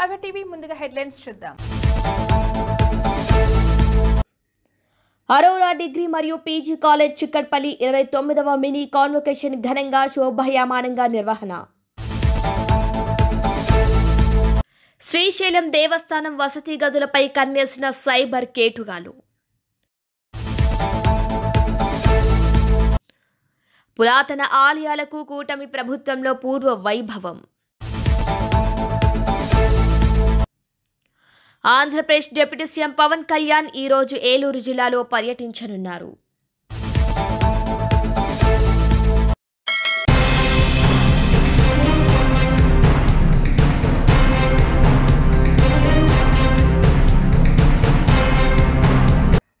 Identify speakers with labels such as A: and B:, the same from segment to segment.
A: Hour TV ముందుగా headlines చూద్దాం.
B: Aurora degree మరియు పీజీ కాలేజ్ చిక్కట్పల్లి 29వ మినీ కాన్వొకేషన్ ఘనంగా శోభాయమానంగా నిర్వహణ. శ్రీశైలం దేవస్థానం వసతి గదులపై కన్నేసిన సైబర్ కేటుగాలు. పురాతన ఆలయాలకు కూటమి ప్రభుత్వంలో పూర్వ వైభవం. ఆంధ్రప్రదేశ్ డిప్యూటీ సీఎం పవన్ కళ్యాణ్ ఈరోజు ఏలూరు జిల్లాలో పర్యటించనున్నారు.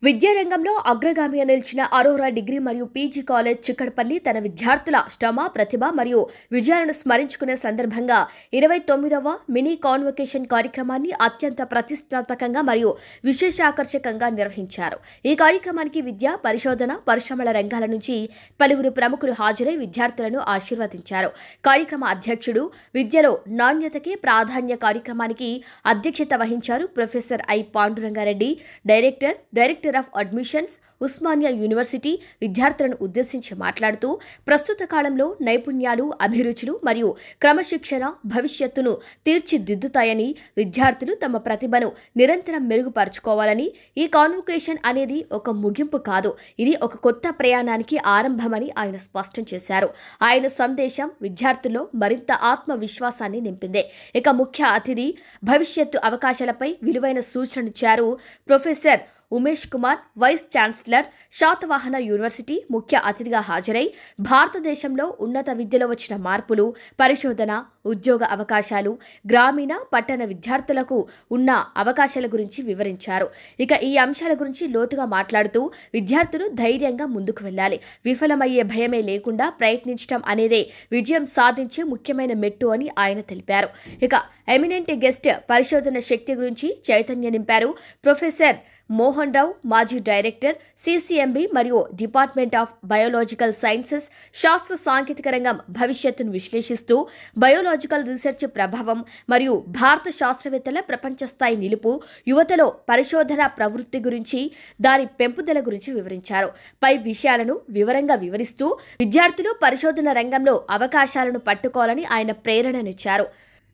B: విద్యారంగంలో అగ్రగామిగా నిలిచిన అరోరా డిగ్రీ మరియు పీజీ కాలేజ్ చిక్కడపల్లి తన విద్యార్థుల శ్రమ, ప్రతిభ మరియు విజయాలను స్మరించుకునే సందర్భంగా 29వ మినీ కాన్వొకేషన్ కార్యక్రమాన్ని అత్యంత ప్రతిష్టాత్మకంగా మరియు విశేష ఆకర్షకంగా నిర్వహించారు. ఈ కార్యక్రమానికి విద్య, పరిశోధన, పరిశ్రమల రంగాల నుంచి పలువురు ప్రముఖులు హాజరై విద్యార్థులను ఆశీర్వదించారు. కార్యక్రమ అధ్యక్షుడు విద్యలో నాణ్యతకే ప్రాధాన్య కార్యక్రమానికి అధ్యక్షత వహించారు professor I Panduranga Reddy, director of admissions, Osmania university. విద్యార్థులను ఉద్దేశించి మాట్లాడుతూ ప్రస్తుత కాలంలో నైపుణ్యాలు, అభిరుచులు మరియు క్రమశిక్షణ భవిష్యత్తును తీర్చిదిద్దుతాయని, విద్యార్థులు తమ ప్రతిభను నిరంతరం మెరుగుపరుచుకోవాలని, ఈ కాన్వొకేషన్ అనేది ఒక ముగింపు కాదు, ఇది ఒక కొత్త ప్రయాణానికి ఆరంభమని ఆయన స్పష్టం చేశారు. ఆయన సందేశం విద్యార్థుల్లో మరింత ఆత్మవిశ్వాసాన్ని నింపింది. ఇక ముఖ్య అతిథి భవిష్యత్తు అవకాశాలపై విలువైన సూచనలిచ్చారు. Professor Umesh Kumar, vice chancellor, Satavahana university ముఖ్య అతిథిగా హాజరై భారతదేశంలో ఉన్నత విద్యలో వచ్చిన మార్పులు, పరిశోధన, ఉద్యోగ అవకాశాలు, గ్రామీణ, పట్టణ విద్యార్థులకు ఉన్న అవకాశాల గురించి వివరించారు. ఇక ఈ అంశాల గురించి లోతుగా మాట్లాడుతూ విద్యార్థులు ధైర్యంగా ముందుకు వెళ్ళాలి, విఫలమయ్యే భయమే లేకుండా ప్రయత్నించడం అనేదే విజయం సాధించే ముఖ్యమైన మెట్టు అని ఆయన తెలిపారు. ఇక ఎమినెంట్ గెస్ట్ పరిశోధన శక్తి గురించి చైతన్య నింపారు. ప్రొఫెసర్ మోహన్ రావు, మాజీ డైరెక్టర్, సిసిఎంబి మరియు డిపార్ట్మెంట్ ఆఫ్ బయోలాజికల్ సైన్సెస్, శాస్త్ర సాంకేతిక రంగం భవిష్యత్తును విశ్లేషిస్తూ బయోలాజికల్ రీసెర్చ్ ప్రభావం మరియు భారత శాస్త్రవేత్తల ప్రపంచ స్థాయి నిలుపు, యువతలో పరిశోధన ప్రవృత్తి గురించి, దాని పెంపుదల గురించి వివరించారు. పై విషయాలను వివరంగా వివరిస్తూ విద్యార్థులు పరిశోధన రంగంలో అవకాశాలను పట్టుకోవాలని ఆయన ప్రేరణనిచ్చారు.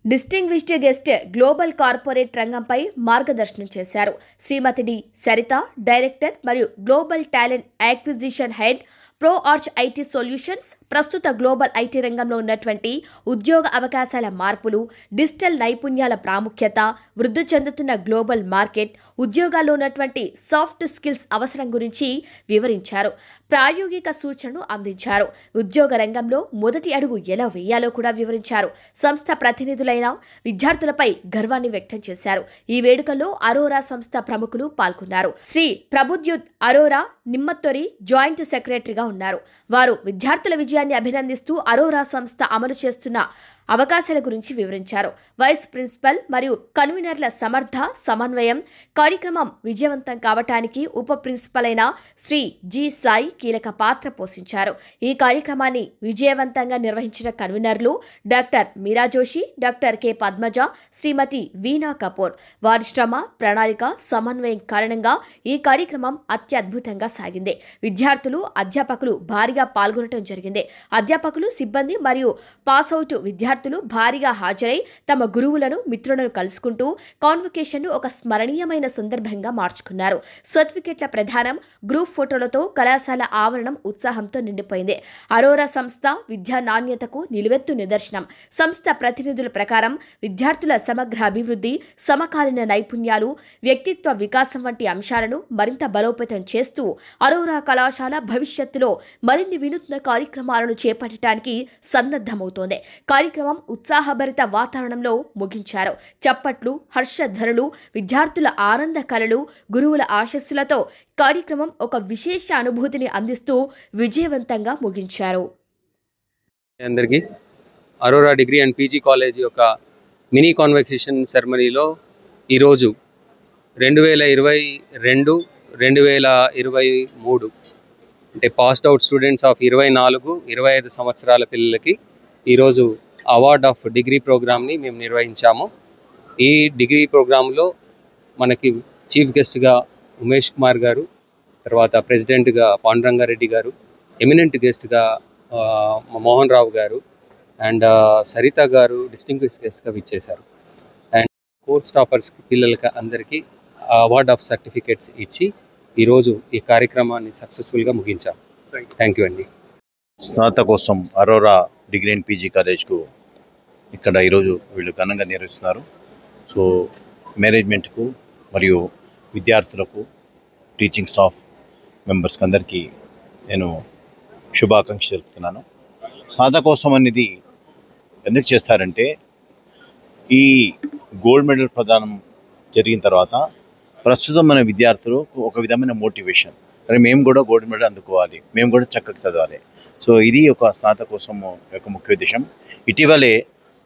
B: డిస్టింగ్విష్డ్ గెస్ట్ గ్లోబల్ కార్పొరేట్ రంగంపై మార్గదర్శనం చేశారు. శ్రీమతి డి సరిత, డైరెక్టర్ మరియు global talent acquisition head, pro arch IT solutions, ప్రస్తుత గ్లోబల్ ఐటీ రంగంలో ఉన్నటువంటి ఉద్యోగ అవకాశాల మార్పులు, డిజిటల్ నైపుణ్యాల ప్రాముఖ్యత, వృద్ధి చెందుతున్న గ్లోబల్ మార్కెట్, ఉద్యోగాల్లో ఉన్నటువంటి సాఫ్ట్ స్కిల్స్ అవసరం గురించి వివరించారు. ప్రాయోగిక సూచనలు అందించారు. ఉద్యోగ రంగంలో మొదటి అడుగు ఎలా వేయాలో కూడా వివరించారు. సంస్థ ప్రతినిధులైన విద్యార్థులపై గర్వాన్ని వ్యక్తం చేశారు. ఈ వేడుకల్లో అరోరా సంస్థ ప్రముఖులు పాల్గొన్నారు. శ్రీ ప్రభుద్యుత్ అరోరా నిమ్మత్తొరి జాయింట్ సెక్రటరీగా ఉన్నారు. వారు విద్యార్థుల విజయాన్ని అభినందిస్తూ అరోరా సంస్థ అమలు చేస్తున్న అవకాశాల గురించి వివరించారు. వైస్ ప్రిన్సిపల్ మరియు కన్వీనర్ల సమర్థ సమన్వయం, కార్యక్రమం విజయవంతం కావటానికి ఉప ప్రిన్సిపల్ అయిన శ్రీ జి సాయి కీలక పాత్ర పోషించారు. ఈ కార్యక్రమాన్ని విజయవంతంగా నిర్వహించిన కన్వీనర్లు డాక్టర్ మీరా జోషి, డాక్టర్ కె పద్మజ, శ్రీమతి వీణా కపూర్. వారి శ్రమ, ప్రణాళిక, సమన్వయం కారణంగా ఈ కార్యక్రమం అత్యద్భుతంగా సాగింది. విద్యార్థులు, అధ్యాపకులు భారీగా పాల్గొనడం జరిగింది. అధ్యాపకులు, సిబ్బంది మరియు పాస్అవుట్ విద్యార్థులు భారీగా హాజరై తమ గురువులను, మిత్రులను కలుసుకుంటూ కాన్వొకేషన్ను ఒక స్మరణీయమైన సందర్భంగా మార్చుకున్నారు. సర్టిఫికెట్ల ప్రదానం, గ్రూప్ ఫోటోలతో కళాశాల ఆవరణం ఉత్సాహంతో నిండిపోయింది. అరోరా సంస్థ విద్యా నాణ్యతకు నిలువెత్తు నిదర్శనం. సంస్థ ప్రతినిధుల ప్రకారం విద్యార్థుల సమగ్ర అభివృద్ధి, సమకాలీన నైపుణ్యాలు, వ్యక్తిత్వ వికాసం వంటి అంశాలను మరింత బలోపేతం చేస్తూ అరోరా కళాశాల భవిష్యత్తులో మరిన్ని వినూత్న కార్యక్రమాలను చేపట్టడానికి సన్నద్ధమవుతోంది. కార్యక్రమం ఉత్సాహభరిత వాతావరణంలో ముగించారు. చప్పట్లు, హర్షధ్వనులు, విద్యార్థుల ఆనంద కలలు, గురువుల ఆశస్సులతో కార్యక్రమం ఒక విశేష అనుభూతిని అందిస్తూ విజయవంతంగా ముగించారు.
C: అందరికీ Aurora degree and PG college యొక్క మినీ కాన్వొకేషన్ సెరమనీలో ఈరోజు 2022, 2023 అంటే పాస్డ్ అవుట్ స్టూడెంట్స్ ఆఫ్ 24, 25 సంవత్సరాల పిల్లలకి ఈరోజు అవార్డ్ ఆఫ్ డిగ్రీ ప్రోగ్రామ్ని మేము నిర్వహించాము. ఈ డిగ్రీ ప్రోగ్రాంలో మనకి చీఫ్ గెస్ట్గా ఉమేష్ కుమార్ గారు, తర్వాత ప్రెసిడెంట్గా పాండురంగారెడ్డి గారు, ఎమినెంట్ గెస్ట్గా మోహన్ రావు గారు అండ్ సరిత గారు డిస్టింగ్విష్ గెస్ట్గా విచ్చేశారు. అండ్ కోర్స్ టాపర్స్కి పిల్లలకి అందరికీ అవార్డ్ ఆఫ్ సర్టిఫికేట్స్ ఇచ్చి ఈరోజు ఈ కార్యక్రమాన్ని సక్సెస్ఫుల్గా ముగించాం. థ్యాంక్ యూ అండి.
D: స్నాతకోత్సవం అరోరా డిగ్రీ అండ్ పీజీ కాలేజ్కు ఇక్కడ ఈరోజు వీళ్ళు ఘనంగా నిర్వహిస్తున్నారు. సో మేనేజ్మెంట్కు మరియు విద్యార్థులకు, టీచింగ్ స్టాఫ్ మెంబర్స్కి అందరికీ నేను శుభాకాంక్షలు తెలుపుతున్నాను. స్నాతకోత్సవం అనేది ఎందుకు చేస్తారంటే, ఈ గోల్డ్ మెడల్ ప్రదానం జరిగిన తర్వాత ప్రస్తుతం మన విద్యార్థులకు ఒక విధమైన మోటివేషన్, కానీ మేము కూడా గోల్డ్ మెడల్ అందుకోవాలి, మేము కూడా చక్కగా చదవాలి. సో ఇది ఒక స్నాతకోత్సవం యొక్క ముఖ్య ఉద్దేశం. ఇటీవలే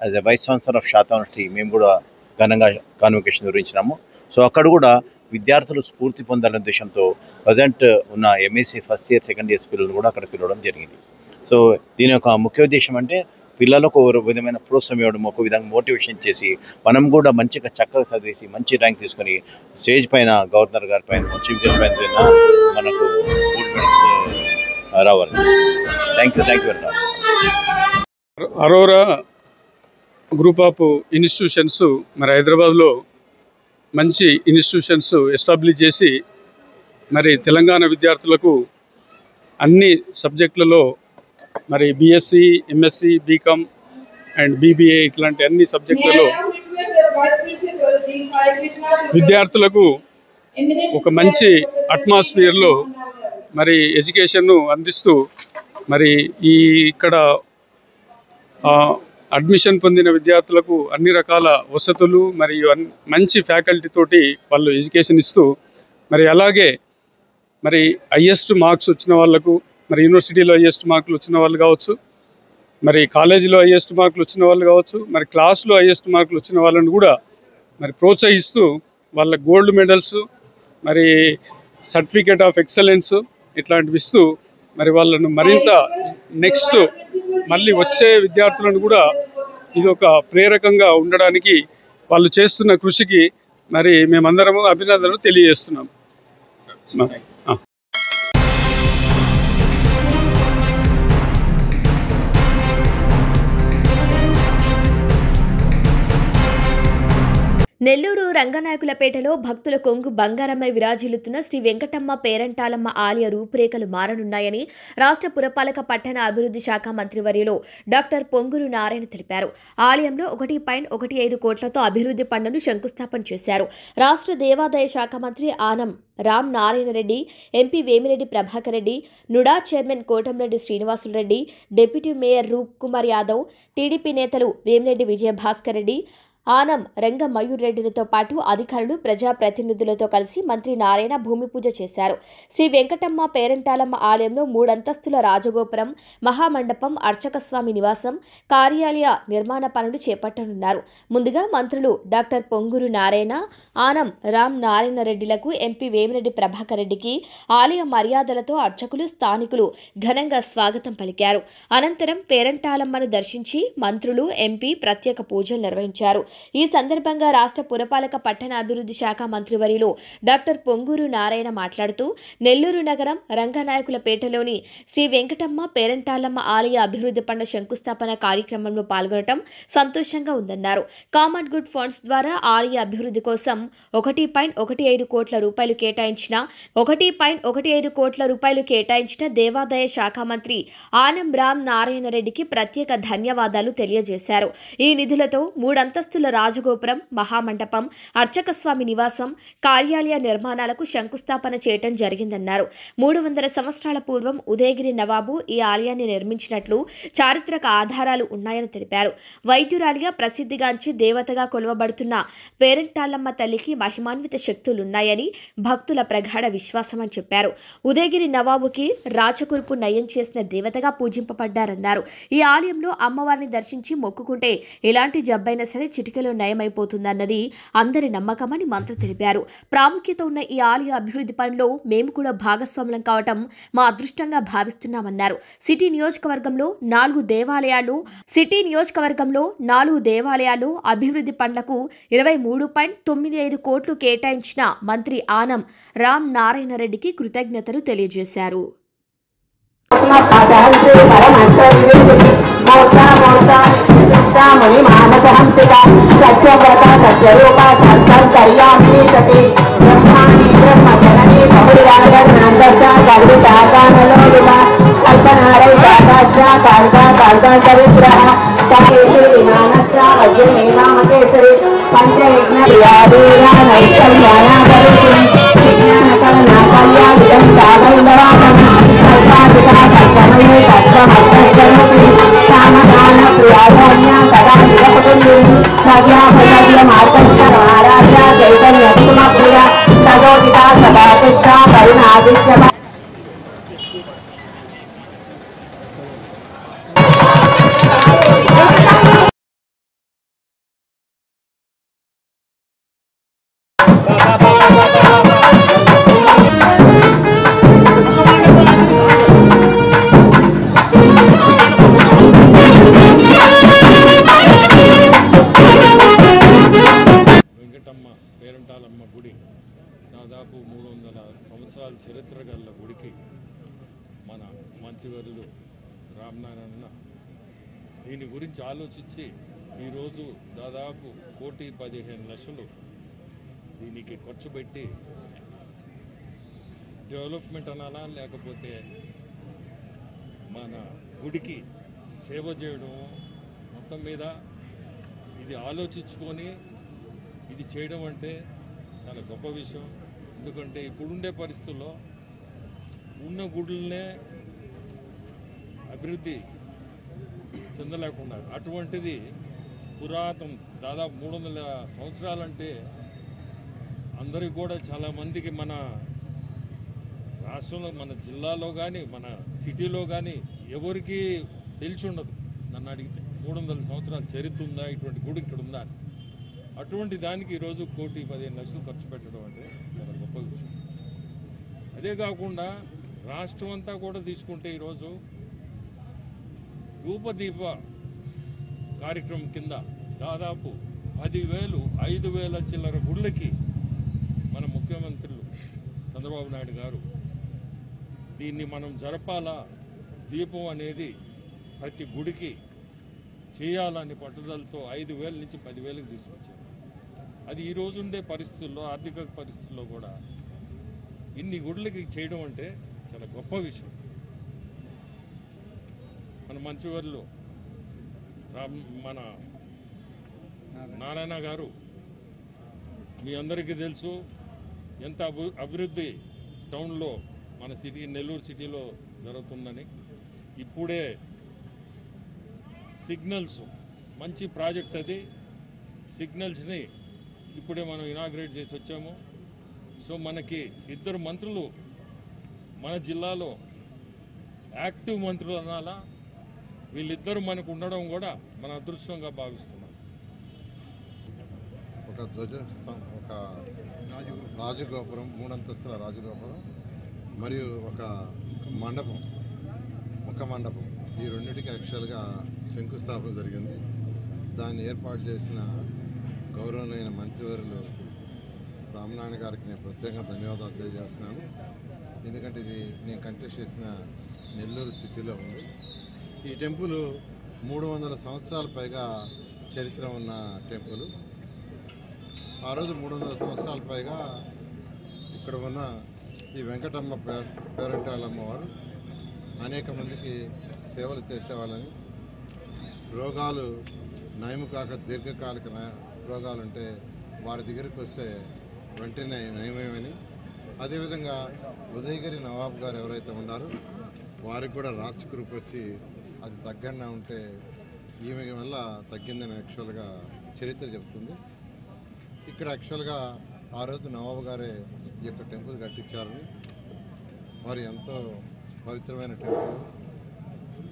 D: as a vice chancellor of శాతా యూనివర్సిటీ మేము కూడా ఘనంగా కాన్వకేషన్ నిర్వహించినాము. సో అక్కడ కూడా విద్యార్థులు స్ఫూర్తి పొందాలనే ఉద్దేశంతో ప్రజెంట్ ఉన్న MSc first year, second years పిల్లలు కూడా అక్కడ పిలవడం జరిగింది. సో దీని యొక్క ముఖ్య ఉద్దేశం అంటే పిల్లలకు ఒక విధమైన ప్రోత్సాహం ఇవ్వడం, ఒక విధంగా మోటివేషన్ చేసి మనం కూడా మంచిగా చక్కగా చదివేసి మంచి ర్యాంక్ తీసుకొని స్టేజ్ పైన గవర్నర్ గారి పైన, చీఫ్ గెస్ట్ పైన మనకు గోల్డ్ మెడల్స్ రావాలి. Thank you very much.
E: Aurora group of institutions మరి హైదరాబాద్లో మంచి ఇన్స్టిట్యూషన్స్ ఎస్టాబ్లిష్ చేసి మరి తెలంగాణ విద్యార్థులకు అన్ని సబ్జెక్టులలో మరి BSc, MSc, BCom and BBA ఇట్లాంటి అన్ని సబ్జెక్టులలో విద్యార్థులకు ఒక మంచి అట్మాస్ఫియర్లో మరి ఎడ్యుకేషన్ను అందిస్తూ మరి ఇక్కడ అడ్మిషన్ పొందిన విద్యార్థులకు అన్ని రకాల వసతులు మరియు మంచి ఫ్యాకల్టీ తోటి వాళ్ళు ఎడ్యుకేషన్ ఇస్తూ మరి అలాగే మరి హైయెస్ట్ మార్క్స్ వచ్చిన వాళ్ళకు, మరి యూనివర్సిటీలో హైయెస్ట్ మార్కులు వచ్చిన వాళ్ళు కావచ్చు, మరి కాలేజీలో హైయెస్ట్ మార్కులు వచ్చిన వాళ్ళు కావచ్చు, మరి క్లాస్లో హైయెస్ట్ మార్కులు వచ్చిన వాళ్ళని కూడా మరి ప్రోత్సహిస్తూ వాళ్ళ గోల్డ్ మెడల్స్, మరి సర్టిఫికేట్ ఆఫ్ ఎక్సలెన్స్ ఇట్లాంటివి ఇస్తూ మరి వాళ్ళను మరింత నెక్స్ట్ మళ్ళీ వచ్చే విద్యార్థులను కూడా ఇది ఒక ప్రేరకంగా ఉండడానికి వాళ్ళు చేస్తున్న కృషికి మరి మేమందరము అభినందనలు తెలియజేస్తున్నాం.
B: నెల్లూరు రంగనాయకులపేటలో భక్తుల కొంగు బంగారమై విరాజిల్లుతున్న శ్రీ వెంకటమ్మ పేరంటాలమ్మ ఆలయ రూపురేఖలు మారనున్నాయని రాష్ట్ర పురపాలక పట్టణ అభివృద్ధి శాఖ మంత్రివర్యులు డాక్టర్ పొంగూరు నారాయణ తెలిపారు. ఆలయంలో 1.15 కోట్లతో అభివృద్ధి పనులను శంకుస్థాపన చేశారు. రాష్ట్ర దేవాదాయ శాఖ మంత్రి Anam Ram Narayana Reddy, MP Vemireddy Prabhakar Reddy, NUDA chairman Kotamreddy Srinivasulu Reddy, deputy mayor Roop Kumar Yadav, TDP నేతలు వేమిరెడ్డి విజయభాస్కర్ రెడ్డి, ఆనం రంగ మయూర్ రెడ్డిలతో పాటు అధికారులు, ప్రజాప్రతినిధులతో కలిసి మంత్రి నారాయణ భూమి పూజ చేశారు. శ్రీ వెంకటమ్మ పేరంటాలమ్మ ఆలయంలో 3 అంతస్తుల రాజగోపురం, మహామండపం, అర్చకస్వామి నివాసం, కార్యాలయ నిర్మాణ పనులు చేపట్టనున్నారు. ముందుగా మంత్రులు డాక్టర్ పొంగూరు నారాయణ, ఆనం రామ్ నారాయణ రెడ్డిలకు, ఎంపీ వేమిరెడ్డి ప్రభాకర్ రెడ్డికి ఆలయ మర్యాదలతో అర్చకులు, స్థానికులు ఘనంగా స్వాగతం పలికారు. అనంతరం పేరంటాలమ్మను దర్శించి మంత్రులు, ఎంపీ ప్రత్యేక పూజలు నిర్వహించారు. ఈ సందర్భంగా రాష్ట్ర పురపాలక పట్టణ అభివృద్ధి శాఖ మంత్రివర్యులు డాక్టర్ పొంగూరు నారాయణ మాట్లాడుతూ నెల్లూరు నగరం రంగనాయకులపేటలోని శ్రీ వెంకటమ్మ పేరంటాలమ్మ ఆలయ అభివృద్ధి పనుల శంకుస్థాపన కార్యక్రమంలో పాల్గొనడం సంతోషంగా ఉందన్నారు. కామన్ గుడ్ ఫండ్స్ ద్వారా ఆలయ అభివృద్ధి కోసం 1.15 కోట్ల రూపాయలు కేటాయించిన దేవాదాయ శాఖ మంత్రి ఆనం రామ్ నారాయణ రెడ్డికి ప్రత్యేక ధన్యవాదాలు తెలియజేశారు. ఈ నిధులతో 3 అంతస్తుల రాజగోపురం, మహామండపం, అర్చకస్వామి నివాసం, కార్యాలయ నిర్మాణాలకు శంకుస్థాపన చేయడం జరిగిందన్నారు. 300 సంవత్సరాల పూర్వం ఉదయగిరి నవాబు ఈ ఆలయాన్ని నిర్మించినట్లు చారిత్రక ఆధారాలు ఉన్నాయని తెలిపారు. వైద్యురాలిగా ప్రసిద్ధిగాంచి దేవతగా కొలువబడుతున్న పేరంటాలమ్మ తల్లికి మహిమాన్విత శక్తులున్నాయని భక్తుల ప్రగాఢ విశ్వాసమని చెప్పారు. ఉదయగిరి నవాబుకి రాచకురుపు నయం చేసిన దేవతగా పూజింపబడ్డారన్నారు. ఈ ఆలయంలో అమ్మవారిని దర్శించి మొక్కుకుంటే ఎలాంటి జబ్బైనా సరే చిటికి చిటికెలో నయమైపోతుందన్నది అందరి నమ్మకమని మంత్రి తెలిపారు. ప్రాముఖ్యత ఉన్న ఈ ఆలయ అభివృద్ధి పనిలో మేము కూడా భాగస్వాములం కావటం మా అదృష్టంగా భావిస్తున్నామన్నారు. సిటీ నియోజకవర్గంలో 4 దేవాలయాలు అభివృద్ధి పనులకు 23.95 కోట్లు కేటాయించిన మంత్రి ఆనం రామ్ నారాయణ రెడ్డికి కృతజ్ఞతలు తెలియజేశారు.
F: పేరంటాలమ్మ గుడి దాదాపు 300 సంవత్సరాల చరిత్ర గల గుడికి మన మంత్రివర్యులు రామనారాయణ దీని గురించి ఆలోచించి ఈరోజు దాదాపు 1,15,00,000 దీనికి ఖర్చు పెట్టి డెవలప్మెంట్ అనాలా లేకపోతే మన గుడికి సేవ చేయడం మొత్తం మీద ఇది ఆలోచించుకొని ఇది చేయడం అంటే చాలా గొప్ప విషయం. ఎందుకంటే ఇప్పుడుండే పరిస్థితుల్లో ఉన్న గుడులనే అభివృద్ధి చెందలేకుండా అటువంటిది పురాతనం దాదాపు 300 సంవత్సరాలంటే అందరికి కూడా చాలామందికి మన రాష్ట్రంలో మన జిల్లాలో కానీ మన సిటీలో కానీ ఎవరికి తెలిసి ఉండదు. నన్ను అడిగితే 300 సంవత్సరాల చరిత్ర ఉందా, ఇటువంటి గుడి ఇక్కడ ఉందా అని. అటువంటి దానికి ఈరోజు 1,15,00,000 ఖర్చు పెట్టడం అంటే చాలా గొప్ప విషయం. అదే కాకుండా రాష్ట్రం అంతా కూడా తీసుకుంటే ఈరోజు ధూపదీప కార్యక్రమం కింద దాదాపు 10,000 5,000 చిల్లర గుళ్ళకి మన ముఖ్యమంత్రులు చంద్రబాబు నాయుడు గారు దీన్ని మనం జరపాలా, దీపం అనేది ప్రతి గుడికి చేయాలని పట్టుదలతో 5,000 నుంచి 10,000కి తీసుకొచ్చారు. అది ఈ రోజుండే పరిస్థితుల్లో ఆర్థిక పరిస్థితుల్లో కూడా ఇన్ని గుడులకి చేయడం అంటే చాలా గొప్ప విషయం. మన మంత్రివర్యులు మన నారాయణ గారు మీ అందరికీ తెలుసు ఎంత అభివృద్ధి టౌన్లో మన సిటీ నెల్లూరు సిటీలో జరుగుతుందని. ఇప్పుడే సిగ్నల్స్ మంచి ప్రాజెక్ట్ అది. సిగ్నల్స్ని ఇప్పుడే మనం ఇనాగ్రేట్ చేసి వచ్చాము. సో మనకి 2 మంత్రులు మన జిల్లాలో యాక్టివ్ మంత్రులు అనాలా, వీళ్ళిద్దరూ మనకు ఉండడం కూడా మన అదృష్టంగా భావిస్తున్నాం.
G: ఒక ధ్వజస్తంభం, ఒక రాజగోపురం, 3 అంతస్తుల రాజగోపురం మరియు ఒక మండపం, ముఖ మండపం, ఈ రెండింటికి యాక్చువల్గా శంకుస్థాపన జరిగింది. దాన్ని ఏర్పాటు చేసిన గౌరవనీయ మంత్రివర్యులు రామనారాయణ గారికి నేను ప్రత్యేకంగా ధన్యవాదాలు తెలియజేస్తున్నాను. ఎందుకంటే ఇది నేను కంటెస్ట్ చేసిన నెల్లూరు సిటీలో ఉంది. ఈ టెంపుల్ 300 సంవత్సరాల పైగా చరిత్ర ఉన్న టెంపుల్. ఆ రోజు 300 సంవత్సరాల పైగా ఇక్కడ ఉన్న ఈ వెంకటమ్మ పేరంటాలమ్మ వారు అనేక మందికి సేవలు చేసేవాళ్ళని, రోగాలు నయము కాక దీర్ఘకాలిక రోగాలుంటే వారి దగ్గరికి వస్తే వెంటనే నయమేమని, అదేవిధంగా ఉదయగిరి నవాబు గారు ఎవరైతే ఉన్నారో వారికి కూడా రాచకురుపు వచ్చి అది తగ్గకుండా ఉంటే ఈమె వల్ల తగ్గిందని యాక్చువల్గా చరిత్ర చెబుతుంది. ఇక్కడ యాక్చువల్గా ఆ రోజు నవాబు గారే ఈ యొక్క టెంపుల్ కట్టించారని, వారు ఎంతో పవిత్రమైన టెంపుల్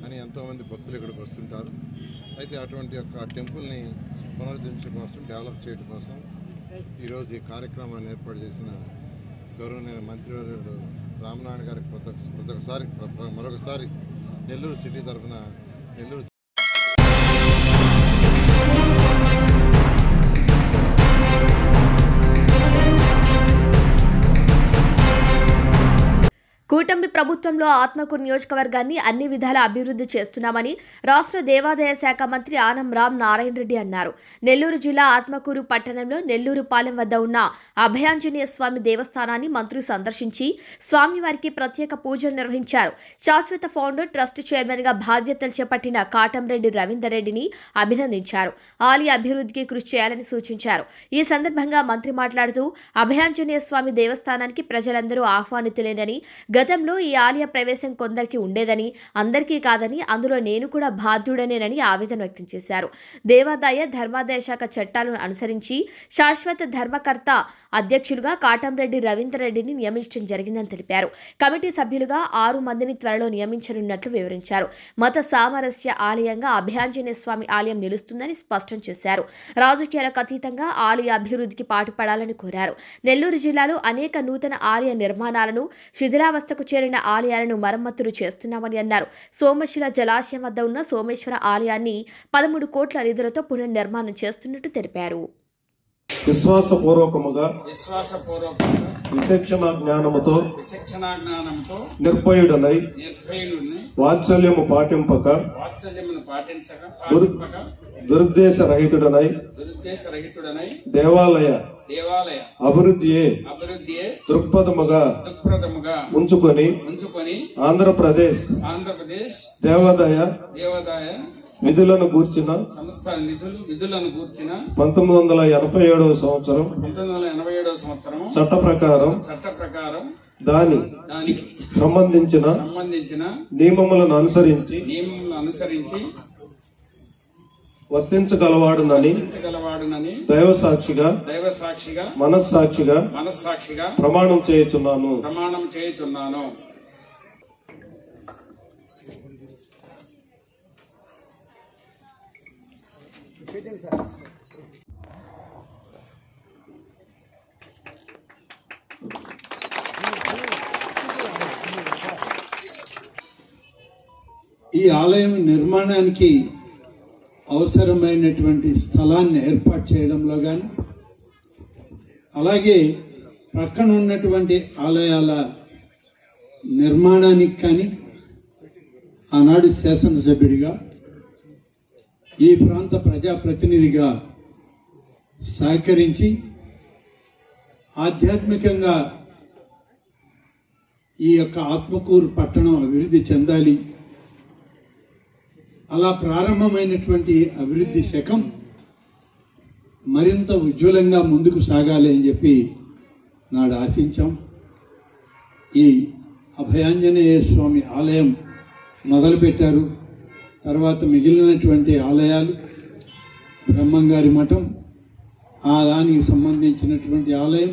G: అని ఎంతోమంది భక్తులు ఇక్కడికి వస్తుంటారు. అయితే అటువంటి యొక్క టెంపుల్ని పునరుద్ధరించడం కోసం, డెవలప్ చేయడం కోసం ఈరోజు ఈ కార్యక్రమాన్ని ఏర్పాటు చేసిన గౌరవనీయ మంత్రివర్యుడు రామనారాయణ గారికి మరొకసారి నెల్లూరు సిటీ తరఫున నెల్లూరు
B: కూటమి ప్రభుత్వంలో ఆత్మకూరు నియోజకవర్గాన్ని అన్ని విధాల అభివృద్ధి చేస్తున్నామని రాష్ట్ర దేవాదాయ శాఖ మంత్రి ఆనం రామ్ నారాయణ రెడ్డి అన్నారు. నెల్లూరు జిల్లా ఆత్మకూరు పట్టణంలో నెల్లూరు పాలెం వద్ద ఉన్న అభయాంజనేయ స్వామి దేవస్థానాన్ని మంత్రి సందర్శించి స్వామివారికి ప్రత్యేక పూజలు నిర్వహించారు. శాశ్వత ఫౌండర్ ట్రస్ట్ చైర్మన్ గా బాధ్యతలు చేపట్టిన కాటంరెడ్డి రవీందర్ రెడ్డిని అభినందించారు. ఆలయ అభివృద్ధికి కృషి చేయాలని సూచించారు. ఈ సందర్భంగా మంత్రి మాట్లాడుతూ అభయాంజనేయ స్వామి దేవస్థానానికి ప్రజలందరూ ఆహ్వానితులేనని, గతంలో ఈ ఆలయ ప్రవేశం కొందరికి ఉండేదని, అందరికీ కాదని, అందులో నేను కూడా బాధ్యుడనేనని ఆవేదన వ్యక్తం చేశారు. దేవాదాయ ధర్మాదాయ శాఖ చట్టాలను అనుసరించి శాశ్వత ధర్మకర్త అధ్యక్షులుగా కాటంరెడ్డి రవీందర్ రెడ్డిని నియమించడం జరిగిందని తెలిపారు. కమిటీ సభ్యులుగా 6 మందిని త్వరలో నియమించనున్నట్లు వివరించారు. మత సామరస్య ఆలయంగా అభయాంజనేయ స్వామి ఆలయం నిలుస్తుందని స్పష్టం చేశారు. రాజకీయాలకు అతీతంగా ఆలయ అభివృద్ధికి పాటుపడాలని కోరారు. నెల్లూరు జిల్లాలో అనేక నూతన ఆలయ నిర్మాణాలను, శిథిలావస్థకు చేరిన ఆలయాలను మరమ్మతులు చేస్తున్నామని అన్నారు. సోమశిల జలాశయం వద్ద ఉన్న సోమేశ్వర ఆలయాన్ని 13 కోట్ల నిధులతో పునర్నిర్మాణం చేస్తున్నట్టు తెలిపారు.
H: విశ్వాసపూర్వకముగా విచక్షణ జ్ఞానముతో నిర్భయుడనై వాత్సల్యము పాటింపక దురుద్దేశ రహితుడనై దేవాలయ అభివృద్ధియే దృక్పథముగా ఉంచుకొని ఆంధ్రప్రదేశ్ దేవాదాయ విధులను గూర్చిన 1987వ సంవత్సరం చట్ట ప్రకారం దానికి సంబంధించిన నియమములను అనుసరించి వర్తించగలవాడునని దైవసాక్షిగా మనస్సాక్షిగా ప్రమాణం చేయుచున్నాను.
I: ఈ ఆలయం నిర్మాణానికి అవసరమైనటువంటి స్థలాన్ని ఏర్పాటు చేయడంలో కానీ, అలాగే ప్రక్కన ఉన్నటువంటి ఆలయాల నిర్మాణానికి కానీ ఆనాడు శాసనసభ్యుడిగా, ఈ ప్రాంత ప్రజాప్రతినిధిగా సహకరించి ఆధ్యాత్మికంగా ఈ యొక్క ఆత్మకూరు పట్టణం అభివృద్ధి చెందాలి, అలా ప్రారంభమైనటువంటి అభివృద్ధి శకం మరింత ఉజ్వలంగా ముందుకు సాగాలి అని చెప్పి నాడు ఆశించాం. ఈ అభయాంజనేయ స్వామి ఆలయం మొదలుపెట్టారు. తర్వాత మిగిలినటువంటి ఆలయాలు, బ్రహ్మంగారి మఠం, ఆ దానికి సంబంధించినటువంటి ఆలయం,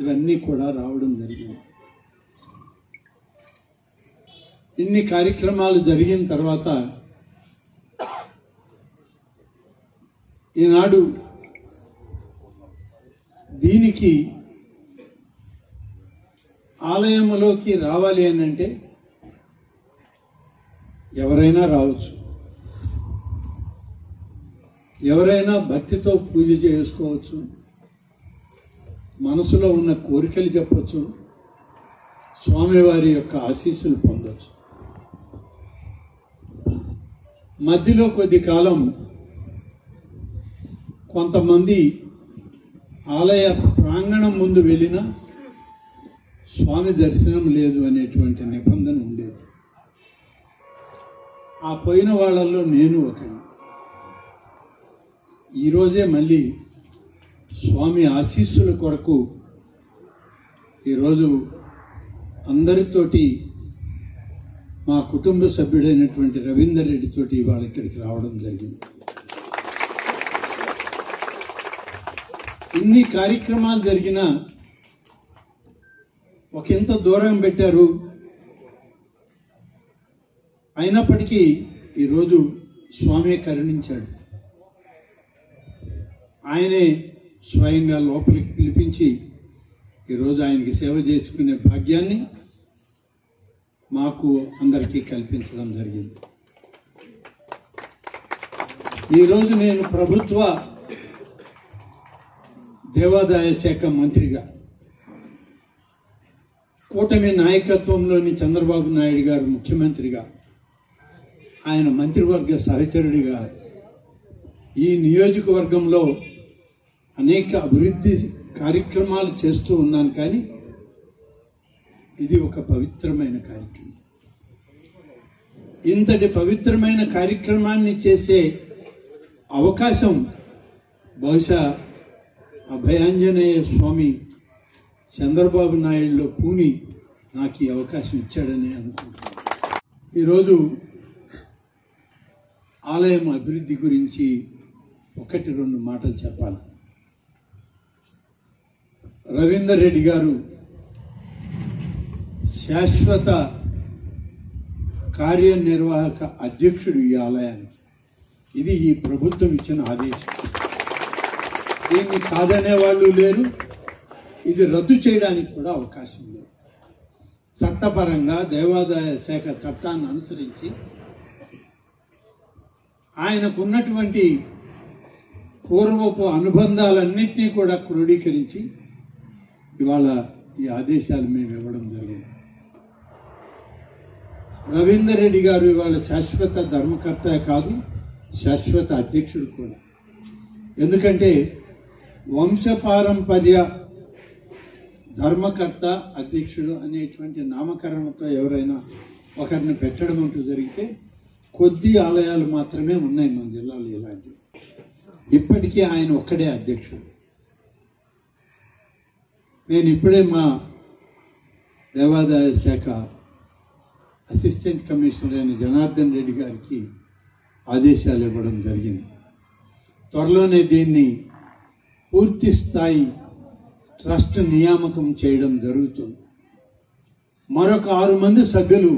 I: ఇవన్నీ కూడా రావడం జరిగింది. ఇన్ని కార్యక్రమాలు జరిగిన తర్వాత ఈనాడు దీనికి ఆలయంలోకి రావాలి అని అంటే ఎవరైనా రావచ్చు, ఎవరైనా భక్తితో పూజ చేసుకోవచ్చు, మనసులో ఉన్న కోరికలు చెప్పచ్చు, స్వామివారి యొక్క ఆశీస్సులు పొందవచ్చు. మధ్యలో కొద్ది కాలం కొంతమంది ఆలయ ప్రాంగణం ముందు వెళ్ళినా స్వామి దర్శనం లేదు అనేటువంటి నిబంధన ఉండేది. ఆ పోయిన వాళ్ళల్లో నేను ఒకని. ఈరోజే మళ్ళీ స్వామి ఆశీస్సుల కొరకు ఈరోజు అందరితోటి మా కుటుంబ సభ్యుడైనటువంటి రవీందర్ రెడ్డితోటి ఇవాళ ఇక్కడికి రావడం జరిగింది. ఇన్ని కార్యక్రమాలు జరిగినా ఒకంత దూరం పెట్టారు. అయినప్పటికీ ఈరోజు స్వామి కరుణించాడు. ఆయనే స్వయంగా లోపలికి పిలిపించి ఈరోజు ఆయనకి సేవ చేసుకునే భాగ్యాన్ని మాకు అందరికీ కల్పించడం జరిగింది. ఈరోజు నేను ప్రభుత్వ దేవాదాయ శాఖ మంత్రిగా, కూటమి నాయకత్వంలోని చంద్రబాబు నాయుడు గారు ముఖ్యమంత్రిగా, ఆయన మంత్రివర్గ సహచరుడిగా ఈ నియోజకవర్గంలో అనేక అభివృద్ధి కార్యక్రమాలు చేస్తూ ఉన్నాను. కానీ ఇది ఒక పవిత్రమైన కార్యక్రమం. ఇంతటి పవిత్రమైన కార్యక్రమాన్ని చేసే అవకాశం బహుశా అభయాంజనేయ స్వామి చంద్రబాబు నాయుడులో పూని నాకు ఈ అవకాశం ఇచ్చాడని అనుకుంటున్నాను. ఈరోజు ఆలయం అభివృద్ధి గురించి 1-2 మాటలు చెప్పాలి. రవీందర్ రెడ్డి గారు శాశ్వత కార్యనిర్వాహక అధ్యక్షుడు ఈ ఆలయానికి. ఇది ఈ ప్రభుత్వం ఇచ్చిన ఆదేశం. దీన్ని కాదనే వాళ్ళు లేరు, ఇది రద్దు చేయడానికి కూడా అవకాశం లేదు. చట్టపరంగా దేవాదాయ శాఖ చట్టాన్ని అనుసరించి ఆయనకున్నటువంటి పూర్వపు అనుబంధాలన్నింటినీ కూడా క్రోడీకరించి ఇవాళ ఈ ఆదేశాలు మేము ఇవ్వడం జరిగింది. రవీందర్ రెడ్డి గారు ఇవాళ శాశ్వత ధర్మకర్త కాదు, శాశ్వత అధ్యక్షుడు కూడా. ఎందుకంటే వంశపారంపర్య ధర్మకర్త అధ్యక్షుడు అనేటువంటి నామకరణతో ఎవరైనా ఒకరిని పెట్టడం అంటూ జరిగితే కొద్ది ఆలయాలు మాత్రమే ఉన్నాయి మన జిల్లాలో ఇలాంటివి. ఇప్పటికీ ఆయన ఒక్కడే అధ్యక్షుడు. నేను ఇప్పుడే మా దేవాదాయ శాఖ అసిస్టెంట్ కమిషనర్ అయిన జనార్దన్ రెడ్డి గారికి ఆదేశాలు ఇవ్వడం జరిగింది. త్వరలోనే దీన్ని పూర్తి స్థాయి ట్రస్ట్ నియామకం చేయడం జరుగుతుంది. మరొక 6 మంది సభ్యులు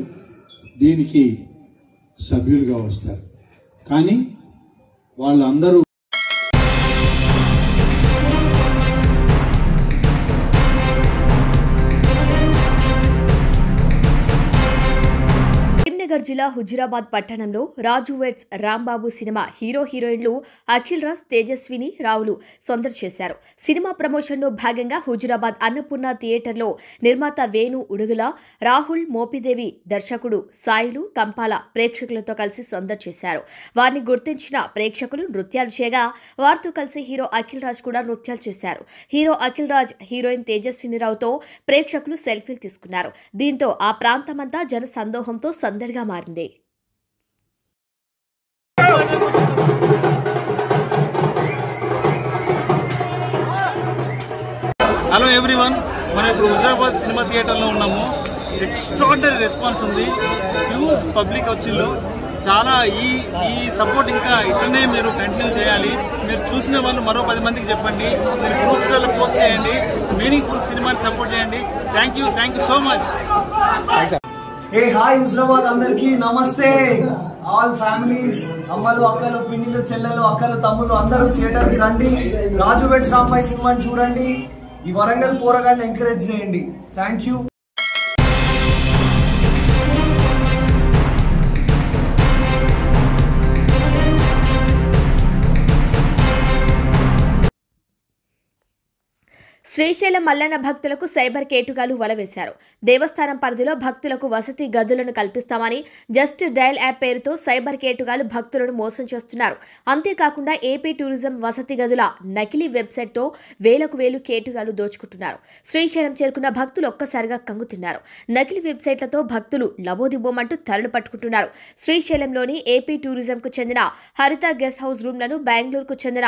I: దీనికి సభ్యులుగా వస్తారు. కానీ వాళ్ళందరూ
B: కరీంనగర్ జిల్లా హుజురాబాద్ పట్టణంలో రాజు వెడ్స్ రాంబాబు సినిమా హీరో హీరోయిన్లు అఖిల్ రాజ్, తేజస్విని రావులు సందడి చేశారు. సినిమా ప్రమోషన్లో భాగంగా హుజురాబాద్ అన్నపూర్ణ థియేటర్లో నిర్మాత వేణు ఉడుగుల, రాహుల్ మోపిదేవి, దర్శకుడు సాయిలు కంపాల ప్రేక్షకులతో కలిసి సందడి చేశారు. వారిని గుర్తించిన ప్రేక్షకులు నృత్యాలు చేయగా వారితో కలిసి హీరో అఖిల్ రాజ్ కూడా నృత్యాలు చేశారు. హీరో అఖిల్ రాజ్, హీరోయిన్ తేజస్విని రావుతో ప్రేక్షకులు సెల్ఫీలు తీసుకున్నారు. దీంతో ఆ ప్రాంతమంతా జన సందోహంతో సందడిగా మారింది.
J: హలో ఎవ్రీవన్, మనం ఇప్పుడు హుజరాబాద్ సినిమా థియేటర్లో ఉన్నాము. ఎక్స్ట్రాడినరీ రెస్పాన్స్ ఉంది, హ్యూజ్ పబ్లిక్ వచ్చిందో. చాలా ఈ సపోర్ట్ ఇంకా ఇట్లనే మీరు కంటిన్యూ చేయాలి. మీరు చూసిన వాళ్ళు మరో 10 మందికి చెప్పండి, మీరు గ్రూప్స్లలో పోస్ట్ చేయండి, మీనింగ్ఫుల్ సినిమాని సపోర్ట్ చేయండి. Thank you so much.
K: A hi Huzurabad అందరికి నమస్తే. ఆల్ ఫ్యామిలీస్, అమ్మలు, అక్కలు, పిన్నిలు, చెల్లెలు, అక్కలు, తమ్ముళ్ళు అందరూ థియేటర్ కి రండి. రాజు వెడ్స్ రాంబాయ్ సినిమాని చూడండి. ఈ వరంగల్ పోరగాన్ని ఎంకరేజ్ చేయండి. Thank you.
B: శ్రీశైలం మల్లన్న భక్తులకు సైబర్ కేటుగాలు వలవేశారు. దేవస్థానం పరిధిలో భక్తులకు వసతి గదులను కల్పిస్తామని జస్ట్ డయల్ యాప్ పేరుతో సైబర్ కేటుగాలు భక్తులను మోసం చేస్తున్నారు. అంతేకాకుండా ఏపీ టూరిజం వసతి గదుల నకిలీ వెబ్సైట్తో వేలకు వేలు కేటుగాలు దోచుకుంటున్నారు. శ్రీశైలం చేరుకున్న భక్తులు ఒక్కసారిగా కంగుతిన్నారు. నకిలీ వెబ్సైట్లతో భక్తులు లబోదిబోమంటూ తరలు పట్టుకుంటున్నారు. శ్రీశైలంలోని ఏపీ టూరిజంకు చెందిన హరిత గెస్ట్ హౌస్ రూమ్లను బెంగళూరుకు చెందిన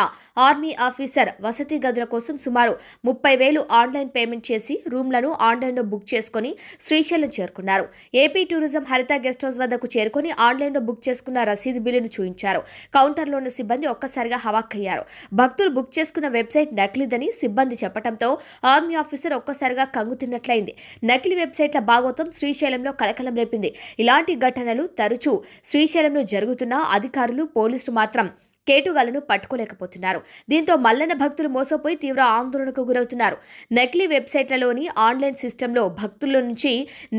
B: ఆర్మీ ఆఫీసర్ వసతి గదుల కోసం సుమారు 30,000 ఆన్లైన్ పేమెంట్ చేసి రూమ్లను ఆన్లైన్లో బుక్ చేసుకుని శ్రీశైలం చేరుకున్నారు. ఏపీ టూరిజం హరిత గెస్ట్ హౌస్ వద్దకు చేరుకుని ఆన్లైన్లో బుక్ చేసుకున్న రసీదు బిల్లును చూపించారు. కౌంటర్లో ఉన్న సిబ్బంది ఒక్కసారిగా హవాక్కయ్యారు. భక్తులు బుక్ చేసుకున్న వెబ్సైట్ నకిలీదని సిబ్బంది చెప్పడంతో ఆర్మీ ఆఫీసర్ ఒక్కసారిగా కంగుతిన్నట్లయింది. నకిలీ వెబ్సైట్ల భాగోతం శ్రీశైలంలో కలకలం రేపింది. ఇలాంటి ఘటనలు తరచూ శ్రీశైలంలో జరుగుతున్నా అధికారులు, పోలీసులు మాత్రం కేటుగాలను పట్టుకోలేకపోతున్నారు. దీంతో మల్లన్న భక్తులు మోసపోయి తీవ్ర ఆందోళనకు గురవుతున్నారు. నకిలీ వెబ్సైట్లలోని ఆన్లైన్ సిస్టంలో భక్తుల నుంచి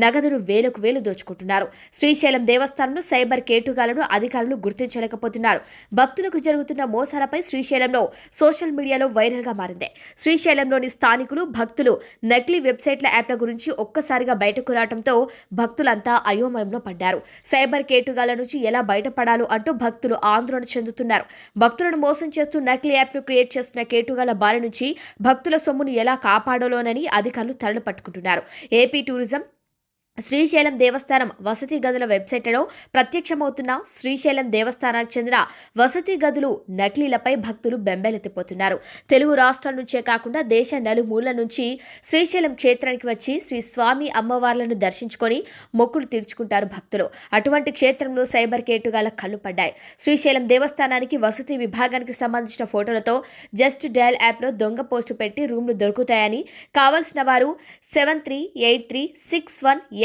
B: నగదును వేలకు వేలు దోచుకుంటున్నారు. శ్రీశైలం దేవస్థానంలో సైబర్ కేటుగాలను అధికారులు గుర్తించలేకపోతున్నారు. భక్తులకు జరుగుతున్న మోసాలపై శ్రీశైలంలో సోషల్ మీడియాలో వైరల్గా మారింది. శ్రీశైలంలోని స్థానికులు, భక్తులు నకిలీ వెబ్సైట్ల యాప్ల గురించి ఒక్కసారిగా బయటకు రావడంతో భక్తులంతా అయోమయంలో పడ్డారు. సైబర్ కేటుగాల నుంచి ఎలా బయటపడాలో అంటూ భక్తులు ఆందోళన చెందుతున్నారు. భక్తులను మోసం చేస్తూ నకిలీ యాప్ను క్రియేట్ చేస్తున్న కేటుగాల బారి నుంచి భక్తుల సొమ్మును ఎలా కాపాడాలోనని అధికారులు తరలు పట్టుకుంటున్నారు. ఏపీ టూరిజం శ్రీశైలం దేవస్థానం వసతి గదుల వెబ్సైట్లలో ప్రత్యక్షమవుతున్న శ్రీశైలం దేవస్థానానికి చెందిన వసతి గదులు నకిలీలపై భక్తులు బెంబేలెత్తిపోతున్నారు. తెలుగు రాష్ట్రాల నుంచే కాకుండా దేశ నలుమూలల నుంచి శ్రీశైలం క్షేత్రానికి వచ్చి శ్రీ స్వామి అమ్మవార్లను దర్శించుకొని మొక్కులు తీర్చుకుంటారు భక్తులు. అటువంటి క్షేత్రంలో సైబర్ కేటుగాల కళ్ళు పడ్డాయి. శ్రీశైలం దేవస్థానానికి వసతి విభాగానికి సంబంధించిన ఫోటోలతో జస్ట్ డయల్ యాప్లో దొంగ పోస్టు పెట్టి రూమ్లు దొరుకుతాయని, కావలసిన వారు 7383618018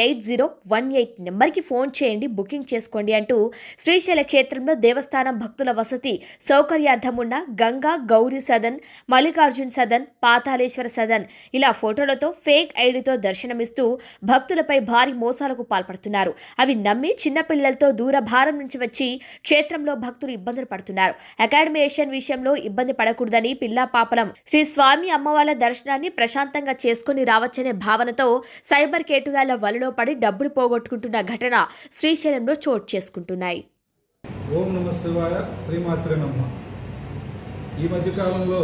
B: నెంబర్కి ఫోన్ చేయండి, బుకింగ్ చేసుకోండి అంటూ శ్రీశైల క్షేత్రంలో దేవస్థానం భక్తుల వసతి సౌకర్యార్థం ఉన్న గంగా గౌరీ సదన్, మల్లికార్జున్ సదన్, పాతాళేశ్వర సదన్ ఇలా ఫోటోలతో ఫేక్ ఐడితో దర్శనమిస్తూ భక్తులపై భారీ మోసాలకు పాల్పడుతున్నారు. అవి నమ్మి చిన్నపిల్లలతో దూర భారం నుంచి వచ్చి క్షేత్రంలో భక్తులు ఇబ్బందులు పడుతున్నారు. అకాడమియేషన్ విషయంలో ఇబ్బంది పడకూడదని పిల్లా పాపలం శ్రీ స్వామి అమ్మవార్ల దర్శనాన్ని ప్రశాంతంగా చేసుకుని రావచ్చనే భావనతో సైబర్ కేటుగాళ్ల వలలో పడి డబ్బులు పోగొట్టుకుంటున్న ఘటన శ్రీశైలంలో చోటు చేసుకుంటున్నాయి.
L: ఓం నమః శివాయ, శ్రీమాత్రే నమః. ఈ మధ్యకాలంలో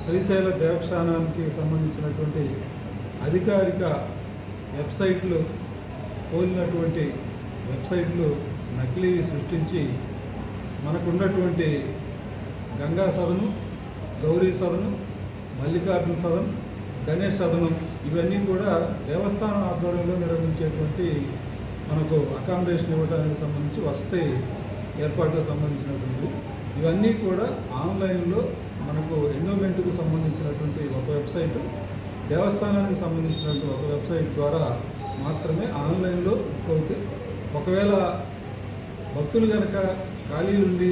L: శ్రీశైల దేవస్థానానికి సంబంధించినటువంటి అధికారిక వెబ్సైట్లు పోలినటువంటి వెబ్సైట్లు నకిలీ సృష్టించి మనకున్నటువంటి గంగా సదను, గౌరీ సదను, మల్లికార్జున సదన్, గణేష్ సదనం ఇవన్నీ కూడా దేవస్థానం ఆధ్వర్యంలో నిర్వహించేటువంటి మనకు అకామిడేషన్ ఇవ్వడానికి సంబంధించి వసతి ఏర్పాట్లకు సంబంధించినటువంటి ఇవన్నీ కూడా ఆన్లైన్లో మనకు ఎండోమెంట్కు సంబంధించినటువంటి ఒక వెబ్సైట్, దేవస్థానానికి సంబంధించినటువంటి ఒక వెబ్సైట్ ద్వారా మాత్రమే ఆన్లైన్లో అవుతాయి. ఒకవేళ భక్తులు కనుక ఖాళీలుండి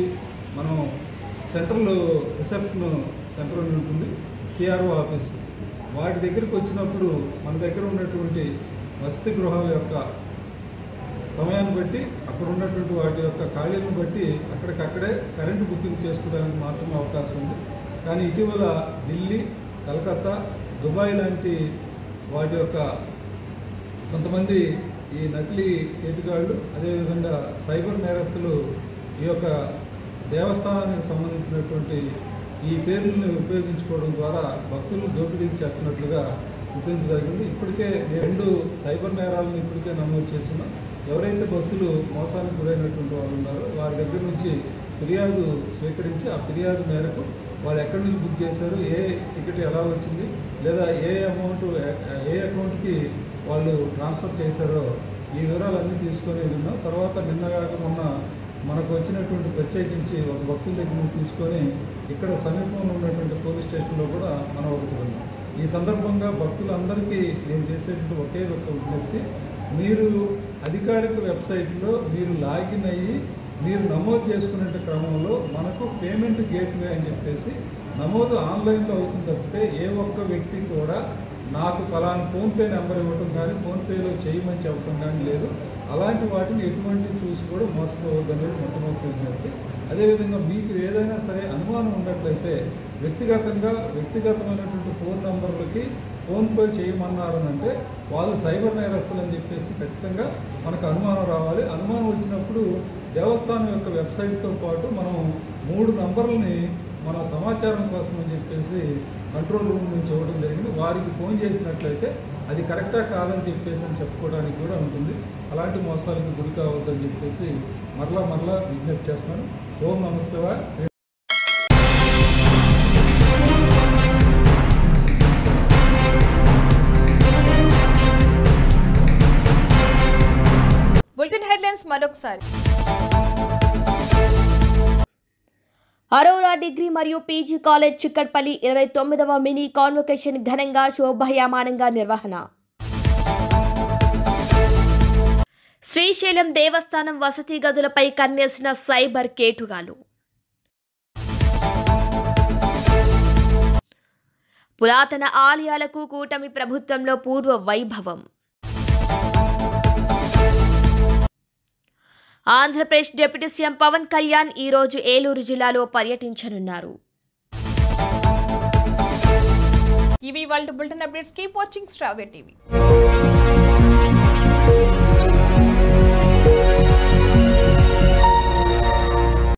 L: మనం సెంట్రల్ రిసెప్షన్ సెంటర్ ఉంటుంది, సిఆర్ఓ ఆఫీస్, వాటి దగ్గరికి వచ్చినప్పుడు మన దగ్గర ఉన్నటువంటి వసతి గృహాల యొక్క సమయాన్ని బట్టి, అక్కడ ఉన్నటువంటి వాటి యొక్క ఖాళీలను బట్టి అక్కడికక్కడే కరెంటు బుకింగ్ చేసుకోవడానికి మాత్రమే అవకాశం ఉంది. కానీ ఇటీవల ఢిల్లీ, కలకత్తా, దుబాయ్ లాంటి వాటి యొక్క కొంతమంది ఈ నకిలీ కేటుగాళ్ళు, అదేవిధంగా సైబర్ నేరస్తులు ఈ యొక్క దేవస్థానానికి సంబంధించినటువంటి ఈ పేర్లను ఉపయోగించుకోవడం ద్వారా భక్తులను దోపిడీకి చేస్తున్నట్లుగా గుర్తించగలిగింది. ఇప్పటికే 2 సైబర్ నేరాలను ఇప్పటికే నమోదు చేస్తున్నాం. ఎవరైతే భక్తులు మోసానికి గురైనటువంటి వాళ్ళు ఉన్నారో వారి దగ్గర నుంచి ఫిర్యాదు స్వీకరించి ఆ ఫిర్యాదు మేరకు వాళ్ళు ఎక్కడి నుంచి బుక్ చేశారు, ఏ టికెట్ ఎలా వచ్చింది, లేదా ఏ అకౌంట్కి వాళ్ళు ట్రాన్స్ఫర్ చేశారో ఈ వివరాలన్నీ తీసుకొని ఉన్నాం. తర్వాత నిన్నగాక మొన్న మనకు వచ్చినటువంటి ప్రత్యేకించి ఒక భక్తుల దగ్గర నుంచి తీసుకొని ఇక్కడ సమీపంలో ఉన్నటువంటి పోలీస్ స్టేషన్లో కూడా మనం ఒకటి ఉన్నాం. ఈ సందర్భంగా భక్తులందరికీ నేను చేసేటువంటి ఒకే ఒక విజ్ఞప్తి, మీరు అధికారిక వెబ్సైట్లో మీరు లాగిన్ అయ్యి మీరు నమోదు చేసుకునే క్రమంలో మనకు పేమెంట్ గేట్వే అని చెప్పేసి నమోదు ఆన్లైన్లో అవుతుంది తప్పితే ఏ ఒక్క వ్యక్తి కూడా నాకు ఫలానా ఫోన్పే నెంబర్ ఇవ్వటం కానీ ఫోన్పేలో చేయమని చెప్పడం కానీ లేదు. అలాంటి వాటిని ఎటువంటి చూసి కూడా మోసపోవద్దనేది మొట్టమొదటి విజ్ఞప్తి. అదేవిధంగా మీకు ఏదైనా సరే అనుమానం ఉన్నట్లయితే వ్యక్తిగతమైనటువంటి ఫోన్ నంబర్లకి ఫోన్పే చేయమన్నారనంటే వాళ్ళు సైబర్ నేరస్తులు అని చెప్పేసి ఖచ్చితంగా మనకు అనుమానం రావాలి. అనుమానం వచ్చినప్పుడు దేవస్థానం యొక్క వెబ్సైట్తో పాటు మనం 3 నంబర్లని మన సమాచారం కోసం అని చెప్పేసి కంట్రోల్ రూమ్ నుంచి ఇవ్వడం జరిగింది. వారికి ఫోన్ చేసినట్లయితే అది కరెక్టా కాదని చెప్పేసి అని చెప్పుకోవడానికి కూడా ఉంటుంది. అలాంటి మోసాలకు గురి కావద్దని చెప్పేసి మరలా విజ్ఞప్తి చేస్తున్నాను. ఓం నమః శివాయ.
A: బులెటిన్ హెడ్లైన్స్ మరొకసారి.
B: అరోరా డిగ్రీ మరియు పీజీ కాలేజ్ చిక్కట్పల్లి 29వ మినీ కాన్వొకేషన్ ఘనంగా శోభాయమానంగా నిర్వహణ. శ్రీశైలం దేవస్థానం వసతి గదులపై కన్నేసిన సైబర్ కేటుగాలు. పురాతన ఆలయాలకు కూటమి ప్రభుత్వంలో పూర్వ వైభవం. ఆంధ్రప్రదేశ్ డిప్యూటీ సీఎం పవన్ కళ్యాణ్ ఈ రోజు ఏలూరు జిల్లాలో పర్యటించనున్నారు.
A: ఇవి వాళ్ళ bulletin updates. Keep watching star TV.